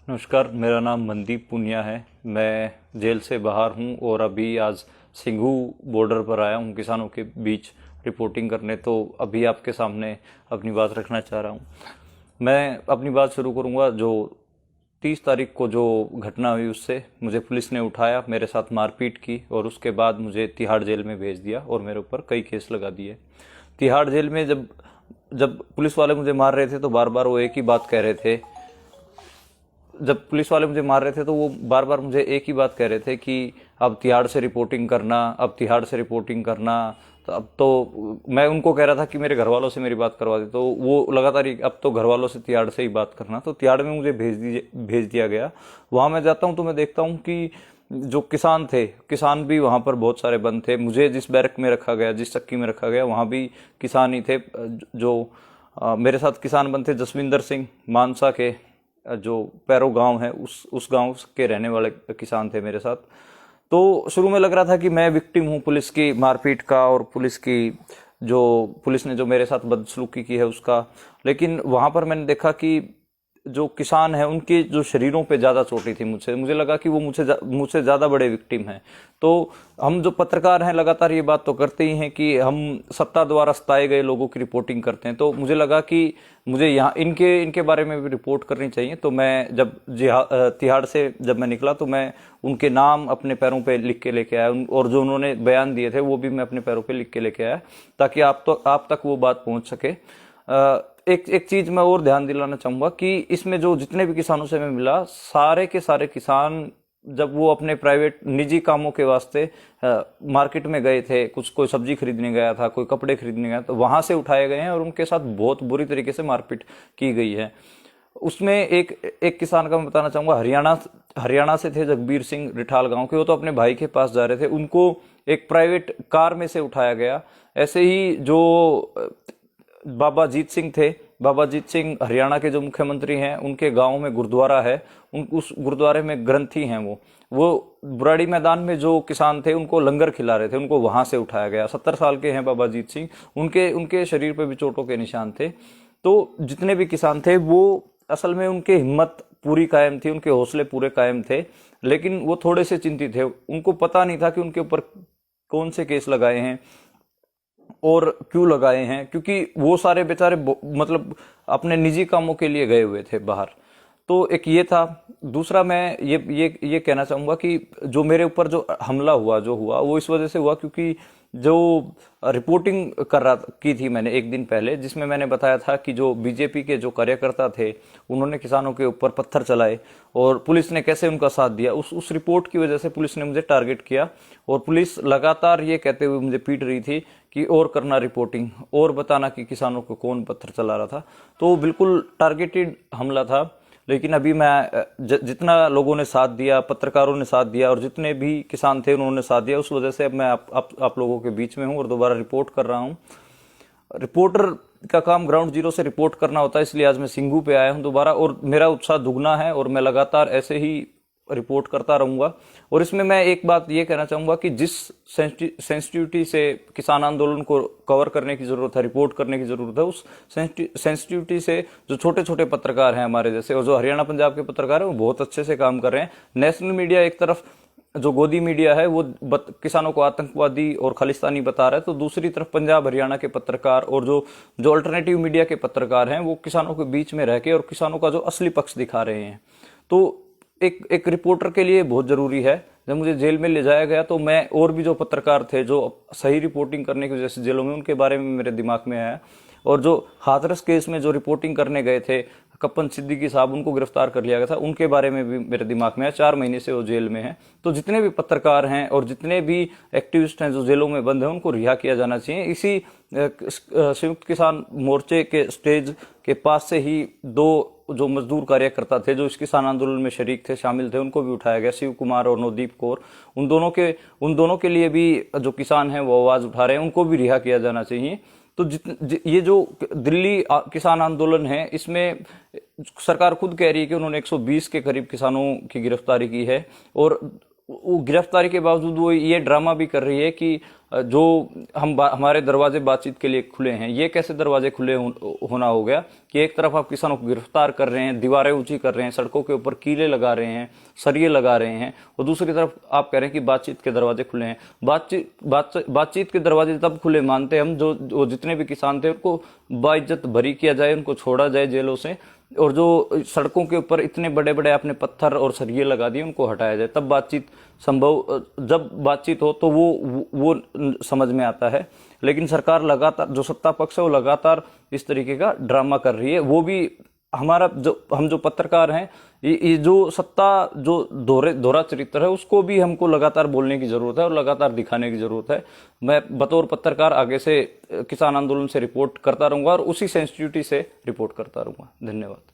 नमस्कार, मेरा नाम मनदीप पुनिया है। मैं जेल से बाहर हूं और अभी आज सिंघू बॉर्डर पर आया हूं किसानों के बीच रिपोर्टिंग करने। तो अभी आपके सामने अपनी बात रखना चाह रहा हूं। मैं अपनी बात शुरू करूंगा जो 30 तारीख को जो घटना हुई उससे। मुझे पुलिस ने उठाया, मेरे साथ मारपीट की और उसके बाद मुझे तिहाड़ जेल में भेज दिया और मेरे ऊपर कई केस लगा दिए। तिहाड़ जेल में जब जब पुलिस वाले मुझे मार रहे थे तो बार बार वो एक ही बात कह रहे थे। जब पुलिस वाले मुझे मार रहे थे तो वो बार बार मुझे एक ही बात कह रहे थे कि अब तिहाड़ से रिपोर्टिंग करना, अब तिहाड़ से रिपोर्टिंग करना। तो अब तो मैं उनको कह रहा था कि मेरे घर वालों से मेरी बात करवा दे, तो वो लगातार अब तो घर वालों से तिहाड़ से ही बात करना। तो तिहाड़ में मुझे भेज दिया गया। वहां मैं जाता हूँ तो मैं देखता हूँ कि जो किसान थे, किसान भी वहां पर बहुत सारे बंद थे। मुझे जिस बैरक में रखा गया, जिस चक्की में रखा गया, वहां भी किसान ही थे। जो मेरे साथ किसान बंद थे जसविंदर सिंह, मानसा के जो पैरो गांव है उस गांव के रहने वाले किसान थे मेरे साथ। तो शुरू में लग रहा था कि मैं विक्टिम हूं पुलिस की मारपीट का और पुलिस ने जो मेरे साथ बदसलूकी की है उसका। लेकिन वहां पर मैंने देखा कि जो किसान है उनके जो शरीरों पे ज्यादा चोटी थी। मुझे लगा कि वो मुझसे ज्यादा बड़े विक्टिम हैं। तो हम जो पत्रकार हैं लगातार ये बात तो करते ही हैं कि हम सत्ता द्वारा सताए गए लोगों की रिपोर्टिंग करते हैं। तो मुझे लगा कि मुझे यहाँ इनके इनके बारे में भी रिपोर्ट करनी चाहिए। तो मैं जब तिहाड़ से जब मैं निकला तो मैं उनके नाम अपने पैरों पे लिख के लेके आया और जो उन्होंने बयान दिए थे वो भी मैं अपने पैरों पे लिख के लेके आया, ताकि आप तक वो बात पहुंच सके। एक एक चीज मैं और ध्यान दिलाना चाहूंगा कि इसमें जो जितने भी किसानों से मैं मिला, सारे के सारे किसान जब वो अपने प्राइवेट निजी कामों के वास्ते मार्केट में गए थे, कोई सब्जी खरीदने गया था, कोई कपड़े खरीदने गया, तो वहां से उठाए गए हैं और उनके साथ बहुत बुरी तरीके से मारपीट की गई है। उसमें एक एक किसान का मैं बताना चाहूंगा, हरियाणा से थे, जगबीर सिंह रिठाल गांव के। वो तो अपने भाई के पास जा रहे थे, उनको एक प्राइवेट कार में से उठाया गया। ऐसे ही जो बाबा जीत सिंह थे, बाबा जीत सिंह हरियाणा के जो मुख्यमंत्री हैं, उनके गांव में गुरुद्वारा है। उस गुरुद्वारे में ग्रंथी हैं। वो बुराड़ी मैदान में जो किसान थे उनको लंगर खिला रहे थे, उनको वहां से उठाया गया। 70 साल के हैं बाबा जीत सिंह। उनके उनके शरीर पे भी चोटों के निशान थे। तो जितने भी किसान थे वो असल में उनकी हिम्मत पूरी कायम थी, उनके हौसले पूरे कायम थे। लेकिन वो थोड़े से चिंतित थे। उनको पता नहीं था कि उनके ऊपर कौन से केस लगाए हैं और क्यों लगाए हैं, क्योंकि वो सारे बेचारे मतलब अपने निजी कामों के लिए गए हुए थे बाहर। तो एक ये था। दूसरा मैं ये कहना चाहूंगा कि जो मेरे ऊपर जो हमला हुआ जो हुआ वो इस वजह से हुआ क्योंकि जो रिपोर्टिंग कर रहा की थी मैंने एक दिन पहले, जिसमें मैंने बताया था कि जो बीजेपी के जो कार्यकर्ता थे उन्होंने किसानों के ऊपर पत्थर चलाए और पुलिस ने कैसे उनका साथ दिया, उस रिपोर्ट की वजह से पुलिस ने मुझे टारगेट किया। और पुलिस लगातार ये कहते हुए मुझे पीट रही थी कि और करना रिपोर्टिंग, और बताना कि किसानों को कौन पत्थर चला रहा था। तो बिल्कुल टारगेटेड हमला था। लेकिन अभी मैं जितना लोगों ने साथ दिया, पत्रकारों ने साथ दिया और जितने भी किसान थे उन्होंने साथ दिया, उस वजह से अब मैं आप लोगों के बीच में हूं और दोबारा रिपोर्ट कर रहा हूं। रिपोर्टर का काम ग्राउंड जीरो से रिपोर्ट करना होता है, इसलिए आज मैं सिंघू पे आया हूं दोबारा और मेरा उत्साह दुगना है और मैं लगातार ऐसे ही रिपोर्ट करता रहूंगा। और इसमें मैं एक बात ये कहना चाहूंगा कि जिस सेंसिटिविटी से किसान आंदोलन को कवर करने की जरूरत है, रिपोर्ट करने की जरूरत है, उस सेंसिटिविटी से जो छोटे छोटे पत्रकार हैं हमारे जैसे और जो हरियाणा पंजाब के पत्रकार हैं वो बहुत अच्छे से काम कर रहे हैं। नेशनल मीडिया एक तरफ जो गोदी मीडिया है वो किसानों को आतंकवादी और खालिस्तानी बता रहा है, तो दूसरी तरफ पंजाब हरियाणा के पत्रकार और जो जो अल्टरनेटिव मीडिया के पत्रकार हैं वो किसानों के बीच में रह के और किसानों का जो असली पक्ष दिखा रहे हैं। तो एक रिपोर्टर के लिए बहुत जरूरी है। जब मुझे जेल में ले जाया गया तो मैं और भी जो पत्रकार थे जो सही रिपोर्टिंग करने की वजह से जेलों में, उनके बारे में मेरे दिमाग में आया। और जो हाथरस केस में जो रिपोर्टिंग करने गए थे कप्पन सिद्दीकी साहब, उनको गिरफ्तार कर लिया गया था, उनके बारे में भी मेरे दिमाग में आया। 4 महीने से वो जेल में हैं। तो जितने भी पत्रकार हैं और जितने भी एक्टिविस्ट हैं जो जेलों में बंद हैं उनको रिहा किया जाना चाहिए। इसी संयुक्त किसान मोर्चे के स्टेज के पास से ही 2 जो मजदूर कार्यकर्ता थे जो इस किसान आंदोलन में शरीक थे, शामिल थे, उनको भी उठाया गया, शिव कुमार और नवदीप कौर। उन दोनों के लिए भी जो किसान हैं वो आवाज उठा रहे हैं, उनको भी रिहा किया जाना चाहिए। तो ये जो दिल्ली किसान आंदोलन है इसमें सरकार खुद कह रही है कि उन्होंने 120 के करीब किसानों की गिरफ्तारी की है और वो गिरफ्तारी के बावजूद वो ये ड्रामा भी कर रही है कि जो हमारे दरवाजे बातचीत के लिए खुले हैं, ये कैसे दरवाजे खुले होना हो गया कि एक तरफ आप किसानों को गिरफ्तार कर रहे हैं, दीवारें ऊंची कर रहे हैं, सड़कों के ऊपर कीले लगा रहे हैं, सरिये लगा रहे हैं, और दूसरी तरफ आप कह रहे हैं कि बातचीत के दरवाजे खुले हैं। बातचीत के दरवाजे तब खुले मानते हम जो जितने भी किसान थे उनको बाइज्जत बरी किया जाए, उनको छोड़ा जाए जेलों से, और जो सड़कों के ऊपर इतने बड़े बड़े आपने पत्थर और सरिये लगा दिए उनको हटाया जाए, तब बातचीत संभव, जब बातचीत हो तो वो समझ में आता है। लेकिन सरकार लगातार, जो सत्ता पक्ष है वो लगातार इस तरीके का ड्रामा कर रही है। वो भी हमारा हम जो पत्रकार हैं, ये जो सत्ता जो दोहरा चरित्र है उसको भी हमको लगातार बोलने की जरूरत है और लगातार दिखाने की जरूरत है। मैं बतौर पत्रकार आगे से किसान आंदोलन से रिपोर्ट करता रहूंगा और उसी सेंसिटिविटी से रिपोर्ट करता रहूंगा। धन्यवाद।